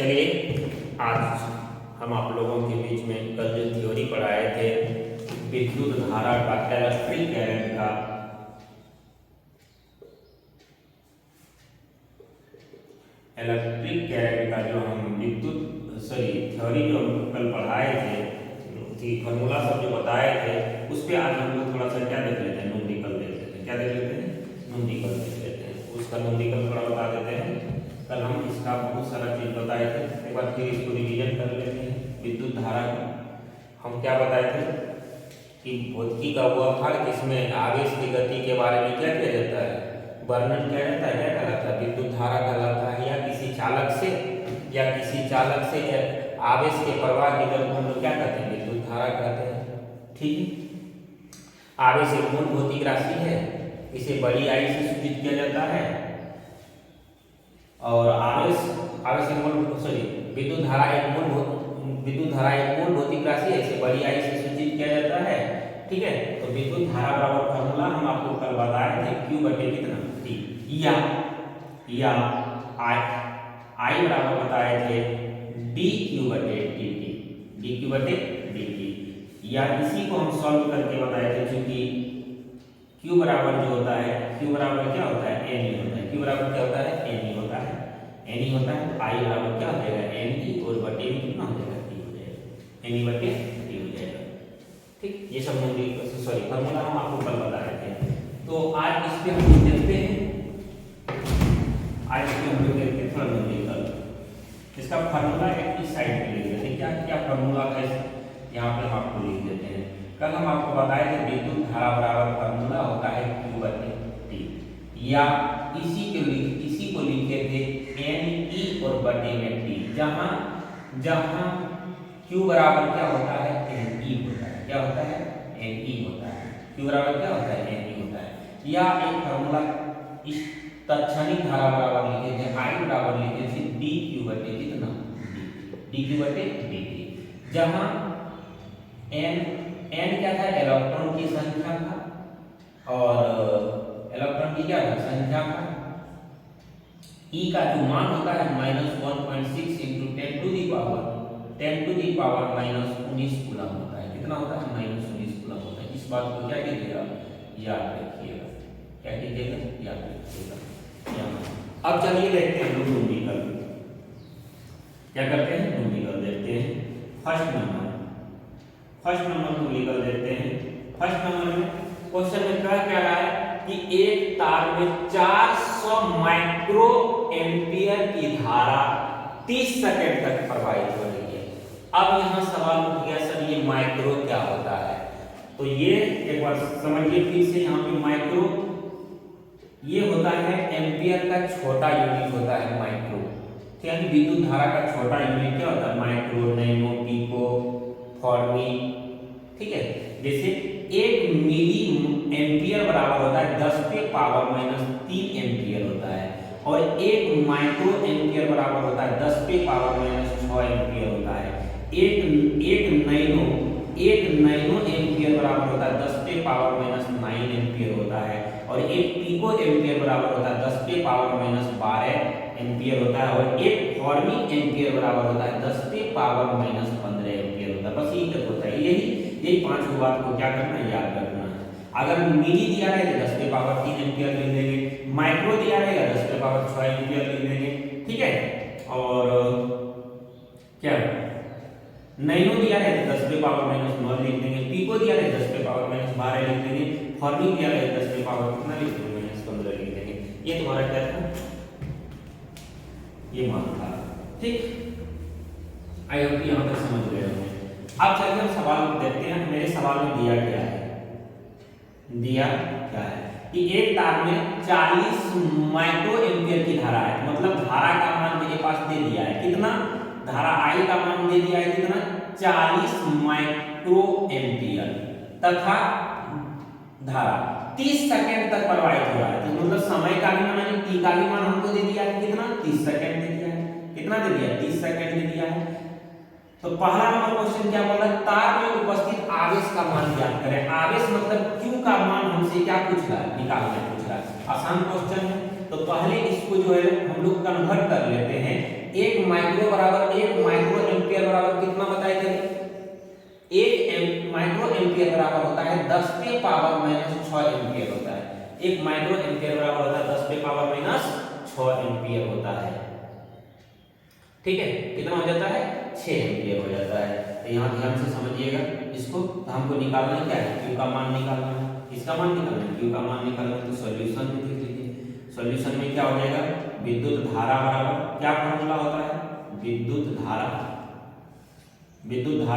चलिए आज हम आप लोगों के बीच में कल जो थ्योरी पढ़ाए थे विद्युत धारा का इलेक्ट्रिक करंट का जो हम थ्योरी जो हम कल पढ़ाए थे फॉर्मूला सब जो बताए थे उस पर आज हम लोग थोड़ा सा क्या देख लेते हैं, न्यूमेरिकल देख लेते हैं। क्या देख लेते हैं? न्यूमेरिकल देख लेते हैं। उसका न्यूमेरिकल थोड़ा बता देते हैं। कल हम इसका बहुत सारा चीज बताए थे, एक बार फिर इसको रिवीजन कर लेते हैं। विद्युत धारा का हम क्या बताए थे कि भौतिकी का व्यवहार किसमें आवेश की गति के बारे में क्या किया जाता है, वर्णन किया जाता है। क्या कहलाता है? विद्युत धारा कहलाता है। या किसी चालक से आवेश के प्रवाह की दर को हम लोग क्या कहते हैं? विद्युत धारा कहते हैं। ठीक है। आवेश एक मूल भौतिक राशि है, इसे बड़ी आई से सूचित किया जाता है। और विद्युत धारा एक मूल भौतिक राशि है, इसे बड़ी आई से सूचित किया जाता है। ठीक है। तो विद्युत धारा बराबर फार्मूला हम आपको कल बताए थे Q बटे कितना T, या I बराबर बताए थे dQ बटे dt। या इसी को हम सॉल्व करके बताए थे, क्योंकि Q बराबर जो होता है, Q बराबर क्या होता है? Ne होता है। Q बराबर क्या होता है? Ne होता है। Ne होता है। I बराबर क्या हो जाएगा? Ne और बटे में कितना हो जाएगा? T हो जाएगा। Ne बटे T हो जाएगा। ठीक। ये सब फॉर्मूला हम आपको कल बता रहे थे। तो आज इस पे हम देखते हैं। थोड़ा न्यूमेरिकल इसका फार्मूला एक इस साइड पे लिख देते हैं। क्या फार्मूला था यहाँ पे हम आपको लिख देते हैं। कल हम आपको बताए थे विद्युत धारा बराबर फार्मूला होता है Q बटे T, या इसी को लिखे थे Ne और बटे में T, जहां Q बराबर क्या होता है? Ne होता है। क्या होता है? Ne होता है। Q बराबर क्या होता है? Ne होता है। या एक फार्मूला इस तत्क्षणिक धारा बराबर लिखे थे, I बराबर लिखे थे dQ बटे कितना dQ बटे dt, जहां n क्या था? इलेक्ट्रॉन की संख्या था, और इलेक्ट्रॉन की क्या था? संख्या था। E का जो मान होता है -1.6 × 10 टू दी पावर -19 कूलम होता है। कितना होता है? -19 कूलम होता है। इस बात को क्या कीजिएगा? याद रखिएगा। क्या कीजिएगा? याद रखिएगा। अब चलिए देखते हैं न्यूमेरिकल। क्या करते हैं? न्यूमेरिकल देखते हैं। फर्स्ट नंबर न्यूमेरिकल देखते हैं। फर्स्ट नंबर में क्वेश्चन में क्या रहा है कि एक तार में 400 माइक्रो एम्पियर की धारा 30 सेकंड तक प्रवाहित हो रही है। अब यहाँ सवाल उठ गया, सर ये माइक्रो क्या होता है? तो ये एक बार समझिए फिर से। यहाँ पे माइक्रो ये होता है एम्पियर का छोटा यूनिट होता है माइक्रो। यानी विद्युत धारा का छोटा यूनिट क्या होता है? Micro, nano, pico, fermi. ठीक है। जैसे 1 मिली एम्पियर बराबर होता है 10 पे पावर -3 एम्पियर होता है, और 1 माइक्रो एम्पियर बराबर होता है 10 पे पावर -6 एम्पियर होता है। एक नैनो एम्पियर बराबर होता है 10 पे पावर -9 एम्पियर होता है, और एक पिको एम्पियर बराबर होता है 10 पे पावर -12 एम्पियर होता है, और एक फॉर्मी एम्पियर बराबर होता है 10 पे पावर -15 एम्पियर होता है। बस यही तक होता है। यही 5 बात को क्या करना है? याद रखना है। अगर मिली दिया रहेगा 10 पे पावर 3 एम्पियर लिख देंगे, माइक्रो दिया रहेगा 10 पे पावर 6 एम्पियर लिख देंगे। ठीक है। और क्या नैनो दिया है 10 पे पावर -9 लिख देंगे, पिको दिया है 10 पे पावर -12 लिख देंगे, फॉर्मी दिया है 10 पे पावर कितना लिख देंगे? -15 लिख देंगे। ये तुम्हारा क्या था? ये मान था। ठीक। आई होप यहाँ तक समझ गए होंगे। अब चलिए हम सवाल देखते हैं। मेरे सवाल में दिया क्या है कि एक तार में 40 माइक्रो एम्पियर की धारा है। मतलब धारा का मान मेरे पास दे दिया है कितना? धारा I का मान दे दिया है कितना? 40 माइक्रो एम्पियर, तथा धारा 30 सेकंड तक प्रवाहित हो रहा है। तो मतलब समय का भी मान, T का भी मान हमको दे दिया है कितना? 30 सेकंड दे दिया है। कितना दे दिया? 30 सेकंड दे दिया है। तो पहला नंबर क्वेश्चन क्या बोला? तार में उपस्थित आवेश का मान ज्ञात करें। आवेश मतलब Q का मान हमसे क्या पूछ रहा है? निकालना पूछ रहा है। आसान क्वेश्चन है। तो पहले इसको जो है हम लोग कन्वर्ट कर लेते हैं 1 माइक्रो एम्पियर बराबर कितना बताए थे? 1 माइक्रो एम्पियर बराबर होता है 10 पे पावर माइनस 6 एम्पियर होता है। 1 माइक्रो एम्पियर बराबर होता है 10 पे पावर माइनस 6 एम्पियर होता है। ठीक है, कितना हो जाता है? 6 एम्पियर हो जाता है। तो यहाँ ध्यान से समझिएगा इसको। तो हमको निकालना क्या है? Q का मान निकालना है। इसका मान निकालना है, Q का मान निकालना है। तो सॉल्यूशन में देख लीजिए, सॉल्यूशन में क्या हो जाएगा? विद्युत धारा बराबर क्या फार्मूला होता है? विद्युत धारा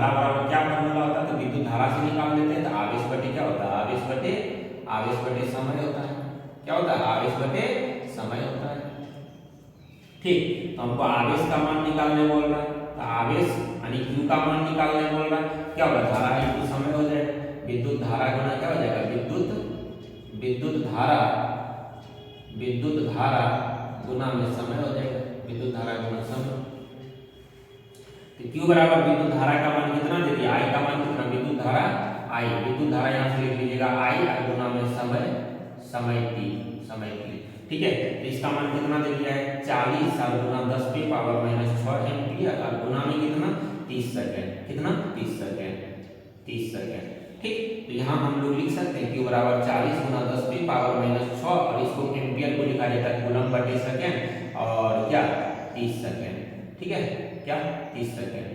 बराबर क्या फार्मूला होता है? तो विद्युत धारा से निकाल लेते हैं। तो आवेश बटे क्या होता है? आवेश बटे समय होता है। क्या होता है? आवेश बटे समय होता है। ठीक, तो हमको आवेश का मान निकालने बोल रहा है। तो आवेश यानी Q का मान निकालने बोल रहा है। क्या होगा? धारा इंटू समय हो जाएगा। विद्युत धारा गुना क्या हो जाएगा? विद्युत धारा गुना में समय हो जाएगा। विद्युत धारा गुना समय। तो Q बराबर विद्युत धारा का मान कितना दे दिया? I का मान कितना? विद्युत धारा I। विद्युत धारा यहाँ से लिख लीजिएगा I और गुना में समय t। ठीक है, तो इसका मान कितना दे दिया है? 40 और गुना 10 पे पावर माइनस 6 एम्पियर और गुना में कितना? 30 सेकंड। कितना? 30 सेकंड। ठीक, तो यहाँ हम लोग लिख सकते हैं Q बराबर 40 गुना 10 पे पावर माइनस 6 और इसको एम्पियर को लिखा जाता है कूलम बटे सेकंड और क्या? 30 सेकंड। ठीक है, क्या? 30 सेकंड।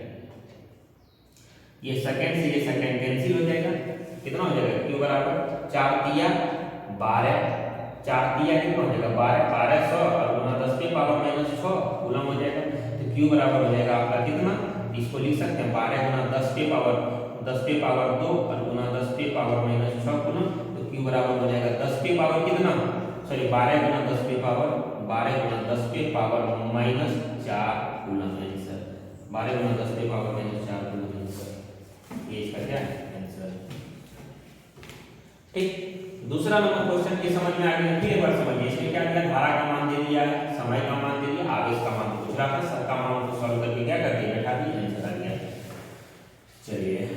ये सेकंड से ये सेकंड कैंसिल हो जाएगा। कितना हो जाएगा? Q बराबर 4 तिया 12, 4 तिया कितना हो जाएगा? 1200 और गुना 10 पे पावर माइनस 6 कूलम हो जाएगा। तो Q बराबर हो जाएगा आपका कितना? इसको लिख सकते हैं 12 गुना 10 पे पावर 2 और गुना 10 पे पावर माइनस 6 कूलम। तो Q बराबर हो जाएगा 10 पे पावर कितना? सॉरी 12 गुना 10 पे पावर माइनस 4 कूलम आंसर। 12 गुना 10 पे पावर माइनस 4 कूलम आंसर। ये इसका क्या है? आंसर। ठीक, दूसरा नंबर क्वेश्चन ये समझ में आ गया। फिर एक बार समझिए, इसमें क्या दिया? धारा का मान दे दिया है, समय का मान दे दिया, आवेश का मान पूछ रहा था। सबका मान को सॉल्व करके क्या कर दिया? बैठा दिया, आंसर आ गया। चलिए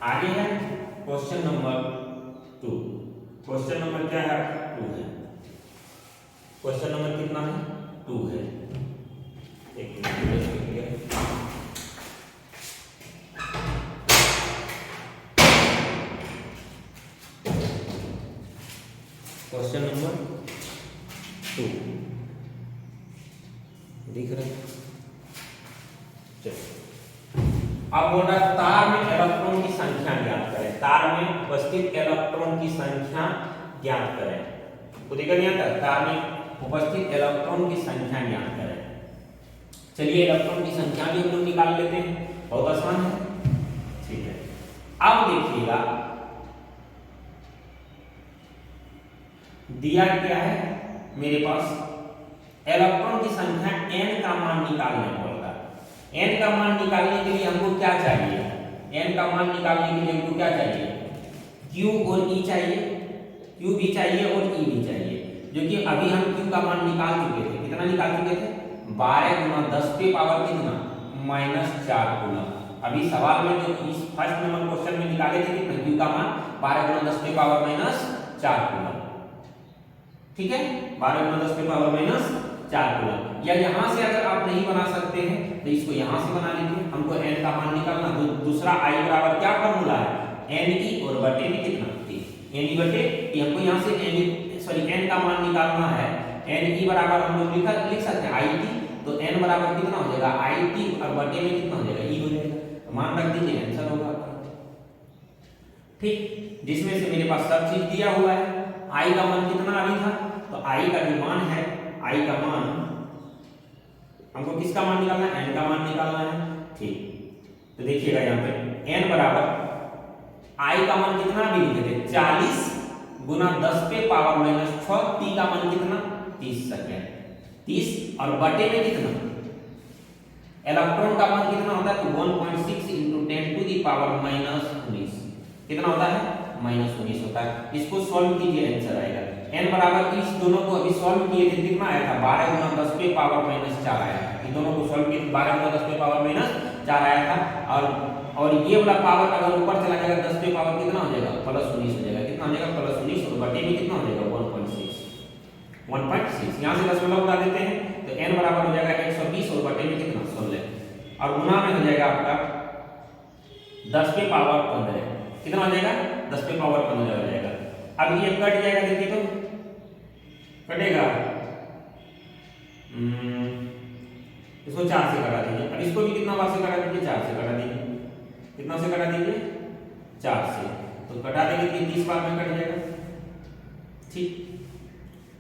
आगे है क्वेश्चन नंबर 2। क्वेश्चन नंबर क्या है? 2 है। क्वेश्चन नंबर कितना है? 2 है। एक मिनट क्वेश्चन नंबर 2 दिख रहा है? चलिए, अब बोल रहा है तार में इलेक्ट्रॉन की संख्या ज्ञात करें। तार में उपस्थित इलेक्ट्रॉन की संख्या ज्ञात करें। तो देखा नहीं आता? तार में उपस्थित इलेक्ट्रॉन की संख्या ज्ञात करें। चलिए इलेक्ट्रॉन की संख्या भी हम लोग निकाल लेते हैं, बहुत आसान है। ठीक है, अब देखिएगा दिया क्या है मेरे पास? इलेक्ट्रॉन की संख्या n का मान निकालने बोल रहा है। n का मान निकालने के लिए हमको क्या चाहिए? n का मान निकालने के लिए हमको क्या चाहिए? q और e चाहिए, q भी चाहिए और e भी चाहिए। जो कि अभी हम q का मान निकाल चुके थे। कितना निकाल चुके थे? 12 गुना 10 पे पावर कितना? Minus 4 coulomb. अभी सवाल में जो इस फर्स्ट नंबर क्वेश्चन में निकाले थे कितना? q का मान 12 गुना 10 पे पावर माइनस 4 कूलम। ठीक है, 12 गुना 10 पे पावर माइनस 4 कूलम। या यहाँ से अगर आप नहीं बना सकते हैं तो इसको यहाँ से बना लीजिए। हमको n का मान निकालना। दूसरा I बराबर क्या फॉर्मूला है? Ne और बटे में कितना? t। Ne बटे t। हमको यहाँ से n का मान निकालना है। Ne बराबर हम लोग लिख सकते हैं It। तो n बराबर कितना हो जाएगा? It और बटे में कितना हो जाएगा? E हो जाएगा। तो मान रख दीजिए, आंसर होगा आपका। ठीक, जिसमें से मेरे पास सब चीज दिया हुआ है। I का मान कितना अभी था? तो I का जो मान है, I का मान हमको किसका मान निकालना है? n का मान निकालना है। ठीक, तो देखिएगा यहाँ पे n बराबर I का मान कितना भी लिखे थे? 40 गुना 10 पे पावर माइनस 6। t का मान कितना? 30 सेकंड। 30 और बटे में कितना? इलेक्ट्रॉन का मान कितना होता है? तो 1.6 into 10 to the power minus 19। कितना होता है? माइनस 19 होता है। इसको सॉल्व कीजिए, आंसर आएगा। n बराबर इस दोनों को अभी सॉल्व किए थे, कितना आया था? 12 गुना 10 पे पावर माइनस 4 आया था। इन दोनों को सॉल्व किए 12 गुना 10 पे पावर माइनस 4 आया था। और ये वाला पावर अगर ऊपर चला जाएगा 10 पे पावर कितना हो जाएगा? प्लस 19 हो जाएगा। कितना हो जाएगा? प्लस 19 और बटे में कितना हो जाएगा? 1.6। 1.6। यहाँ से दशमलव उड़ा देते हैं तो n बराबर हो जाएगा 120 और बटे में कितना 16 और गुना में हो जाएगा आपका 10 पे पावर 15। कितना हो जाएगा 10 पे पावर 15 हो जाएगा। अब ये कट जाएगा, देखिए तो कटेगा, इसको 4 से कटा दीजिए। अब इसको भी कितना बार से कटा दीजिए 4 से कटा दीजिए। कितना से कटा दीजिए 4 से, तो कटा देंगे तो 30 बार में कट जाएगा। ठीक,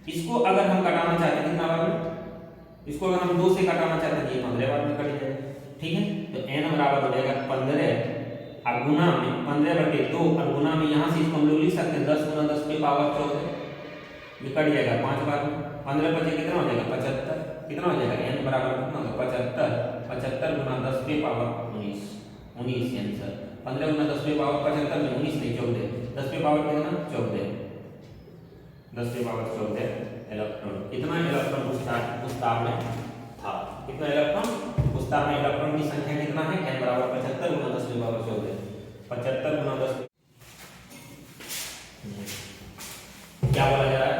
इसको अगर हम कटाना चाहते हैं कितना बार में, इसको अगर हम 2 से कटाना चाहते हैं 15 बार में कट जाएगा। ठीक है, तो n बराबर हो जाएगा 15 और गुना में 15/2 और गुना में यहाँ से इसको हम लोग लिख सकते हैं 10 गुना 10 पे पावर 14, ये कट जाएगा 5 बार में। 15 बचे कितना हो जाएगा 75। कितना हो जाएगा n बराबर कितना होगा 75। 75 गुना 10 पे पावर 19 आंसर। 15 गुना 10 पे पावर 75 में 19 नहीं 14, 10 पे पावर कितना 14, 10 पे पावर 14 इलेक्ट्रॉन। कितना इलेक्ट्रॉन उस तार में था, कितना इलेक्ट्रॉन उस तार में, इलेक्ट्रॉन की संख्या कितना है n बराबर 75 गुना 10 पे पावर 14। 75 गुना 10 क्या बोला जा रहा है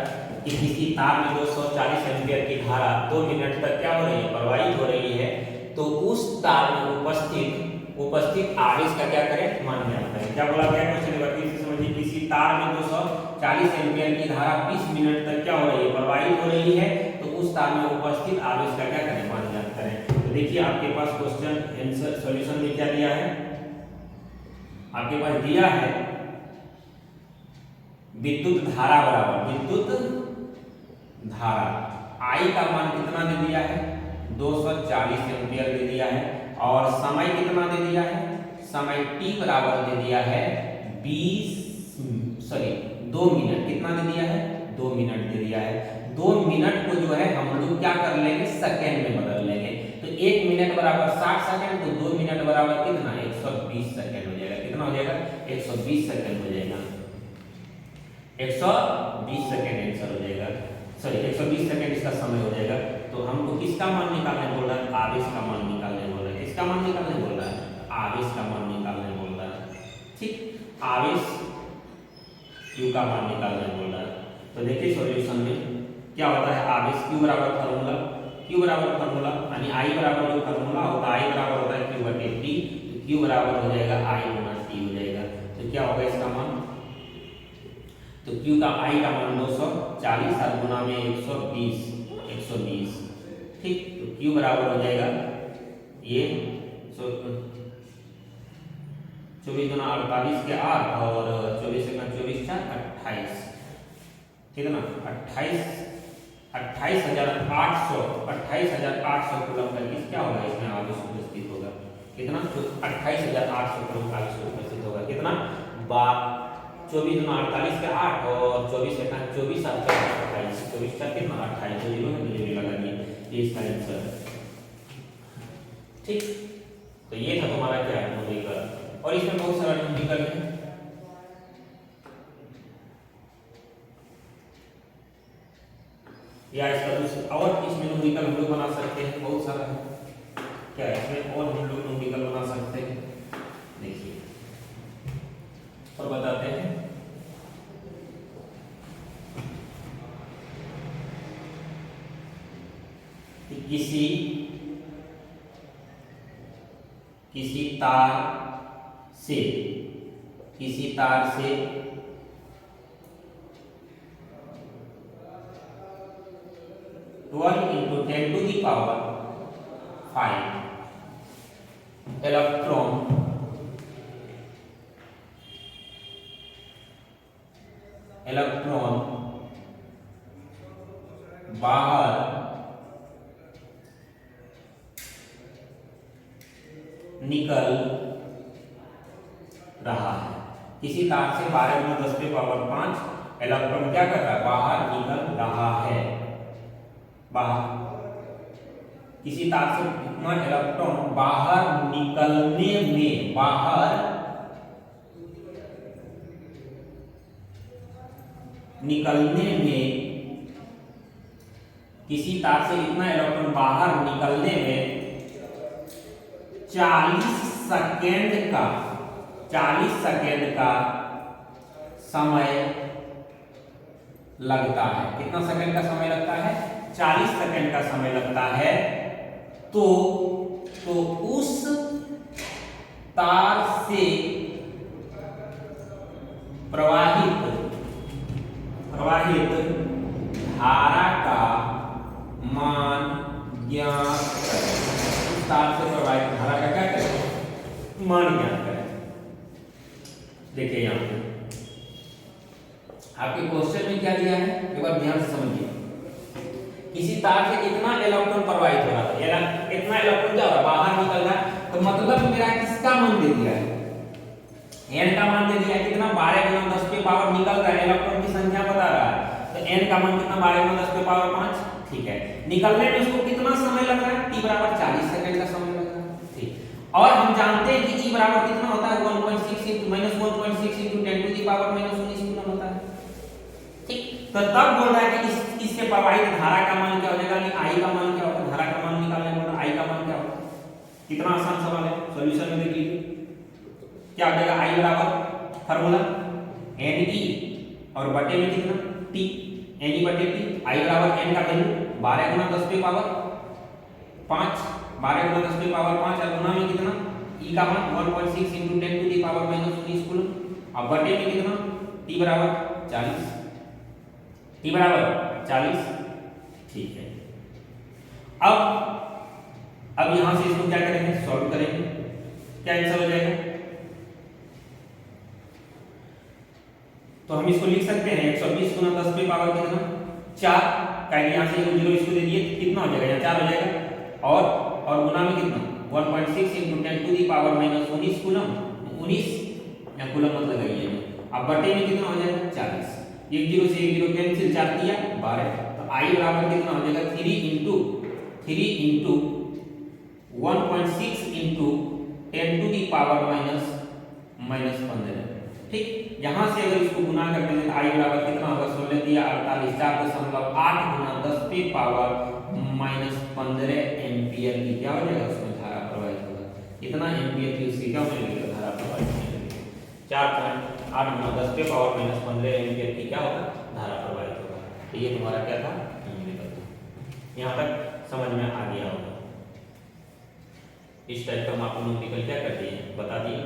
कि किसी तार में 240 एम्पीयर की धारा 2 मिनट तक क्या हो रही है प्रवाहित हो रही है, तो उस तार में उपस्थित आवेश का क्या करें मान ज्ञात करें। क्या बोला गया क्वेश्चन नंबर 3 से समझिए, किसी तार में 240 एम्पीयर की धारा 20 मिनट तक क्या हो रही है प्रवाहित हो रही है, तो उस तार में उपस्थित आवेश का क्या करें मान ज्ञात करें। तो देखिए आपके पास क्वेश्चन आंसर सॉल्यूशन में क्या दिया है, आपके पास दिया है विद्युत धारा बराबर विद्युत धारा I का मान कितना दे दिया है 240 एम्पीयर दे दिया है, और समय कितना दे दिया है, समय t बराबर दे दिया है 2 मिनट। कितना दे दिया है 2 मिनट दे दिया है। 2 मिनट को जो है हम लोग क्या कर लेंगे सेकेंड में बदल लेंगे, तो 1 मिनट बराबर 60 सेकंड, तो 2 मिनट बराबर कितना 120 सेकंड हो जाएगा। कितना हो जाएगा 120 सेकंड हो जाएगा, 120 सेकंड आंसर हो जाएगा, सॉरी 120 सेकंड इसका समय हो जाएगा। तो हमको किसका मान निकालने बोल रहा है, आवेश का मान निकालने बोल रहा है। किसका मान निकालने बोल रहा है, आवेश का मान निकालने बोल रहा है। ठीक, आवेश Q का मान निकालने बोल रहा है। तो देखिए सॉल्यूशन में क्या होता है, आवेश Q बराबर फार्मूला यानी I बराबर जो फार्मूला होता है I बराबर होता है Q/T, तो Q बराबर हो जाएगा I गुना T हो जाएगा। तो क्या होगा इसका मान, तो Q का I का मान 240 और गुना में 120। ठीक, तो Q बराबर हो जाएगा ये 24 गुना 48 के 8 और 24 गुना 24 4 28, कितना 28,800 कूलम का क्या होगा इसमें आवेश उपस्थित होगा। कितना 28,800 कूलम का आवेश उपस्थित होगा। कितना 24 गुना 48 के 8 और 24 गुना 24 और 28, 24 का कितना 28, तो जीरो में जीरो लगा दिए, इसका आंसर। ठीक, तो ये था तुम्हारा क्या है न्यूमेरिकल, और इसमें बहुत सारा न्यूमेरिकल है। या इसका और इसमें न्यूमेरिकल हम लोग बना सकते हैं, बहुत सारा है क्या है इसमें, और हम लोग न्यूमेरिकल बना सकते हैं। देखिए और बताते हैं, किसी तार से 12 into 10 to the power 5 electron बाहर निकल रहा है। किसी तार से 12 गुना 10 पे पावर 5 इलेक्ट्रॉन क्या कर रहा है, बाहर निकल रहा है। बाहर किसी तार से कितना इलेक्ट्रॉन बाहर निकलने में किसी तार से इतना इलेक्ट्रॉन बाहर निकलने में 40 सेकेंड का समय लगता है। कितना सेकंड का समय लगता है? 40 सेकंड का समय लगता है। तो उस तार से प्रवाहित धारा का मान ज्ञात करें। उस तार से प्रवाहित धारा का क्या करें? मान ज्ञात करें। देखिए यहां पे आपके क्वेश्चन में क्या दिया है, एक बार ध्यान से समझिए। किसी तार से कितना इलेक्ट्रॉन प्रवाहित हो रहा है, इतना इलेक्ट्रॉन क्या हो रहा है, बाहर निकल रहा है। तो मतलब मेरा किसका मान दे दिया है? n का मान दे दिया है। कितना? 12 गुना 10 पे पावर निकल रहा है, इलेक्ट्रॉन की संख्या बता रहा है। तो n का मान कितना? 12 गुना 10 पे पावर 5। ठीक है, निकलने में उसको कितना समय लग रहा है? t बराबर 40 सेकंड का समय लग रहा है। ठीक, और हम जानते हैं कि e बराबर कितना होता है? 1.6 into -1.6 into 10 to the power -19 coulomb होता है। ठीक, तो तब बोल रहा है कि इससे प्रवाहित धारा का मान क्या हो जाएगा? कि I का मान क्या होगा? धारा का मान निकालने पर I का मान क्या होगा? कितना आसान सवाल है, सॉल्यूशन में देख लीजिए। क्या हो जाएगा? I बराबर फार्मूला Ne और बटे में कितना? T, Ne बटे T। I बराबर n का वैल्यू 12 गुना 10 पे पावर 5, 12 गुना 10 पे पावर 5 और गुना में कितना? E का मान 1.6 into 10 to the power -19 coulomb और बटे में कितना? T बराबर 40। T बराबर 40। ठीक है, अब यहां से इसको क्या करेंगे? सॉल्व करेंगे। क्या आंसर हो जाएगा? तो हम इसको लिख सकते हैं 120 गुना 10 पे पावर कितना? 4। कहीं यहां से 0 इसको दे दिए, कितना हो जाएगा? यहाँ 4 हो जाएगा। और गुना में कितना? 1.6 into 10 to the power -19 coulomb. 19 या कूलम मत लगाइए। अब बटे में कितना हो जाएगा? 40। 1 0 से 1 0 कैंसिल, 4 दिया 12। तो I बराबर कितना हो जाएगा? 3 into 1.6 into 10 to the power -15। ठीक, यहां से अगर इसको गुना करते हैं तो I बराबर कितना होगा? 16 दिया 48, 4.8 गुना 10 पे पावर -15 एम्पियर की क्या हो जाएगा? उसमें धारा प्रवाहित होगा। कितना एम्पियर की उसकी क्या होने लगेगा? धारा प्रवाहित होने लगेगी। 4.8 गुना 10 पे पावर -15 एम्पियर की क्या होगा? धारा प्रवाहित होगा। तो ये तुम्हारा क्या था? न्यूमेरिकल था। यहां तक समझ में आ गया होगा। इस टाइप का हम आपको न्यूमेरिकल क्या कर दिए, बता दिए।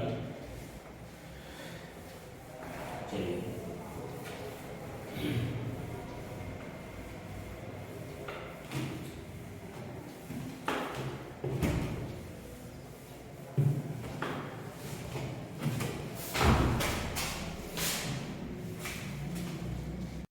चलिए